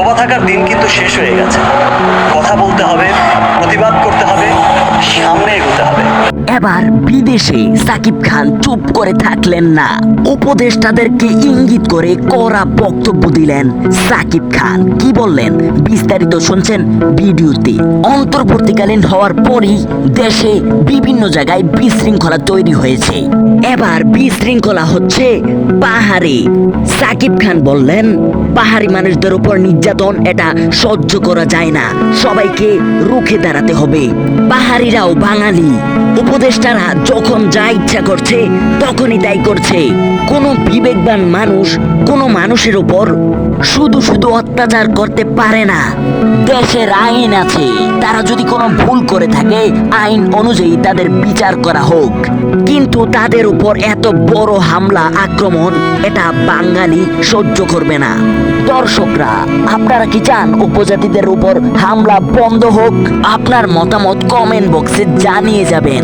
দবা থাকার দিন কিন্তু শেষ হয়ে গেছে। কথা বলতে হবে, প্রতিবাদ করতে হবে, সামনে এগোতে হবে। এবার বিদেশে সাকিব খান চুপ করে থাকলেন না, উপদেষ্টাদেরকে ইঙ্গিত করে কড়া বক্তব্য দিলেন সাকিব খান। কি বললেন বিস্তারিত শুনছেন ভিডিওতে। অন্তর্বর্তীকালীন হওয়ার পরই দেশে বিভিন্ন জায়গায় বিশৃঙ্খলা তৈরি হয়েছে। এবার বিশৃঙ্খলা হচ্ছে পাহাড়ে। সাকিব খান বললেন, পাহাড়ি মানুষদের উপর নির্যাতন এটা সহ্য করা যায় না, সবাইকে রুখে দাঁড়াতে হবে। পাহাড়িরাও বাঙালি, উপদেষ্টারা যখন যা ইচ্ছা করছে তখনই তাই করছে। কোনো বিবেকবান মানুষ কোনো মানুষের উপর শুধু শুধু অত্যাচার করতে পারে না। দেশের আইন আছে, তারা যদি কোনো ভুল করে থাকে আইন অনুযায়ী তাদের বিচার করা হোক। কিন্তু তাদের উপর এত বড় হামলা আক্রমণ এটা বাঙালি সহ্য করবে না। দর্শকরা, আপনারা কি চান উপজাতিদের উপর হামলা বন্ধ হোক? আপনার মতামত কমেন্ট বক্সে জানিয়ে যাবেন।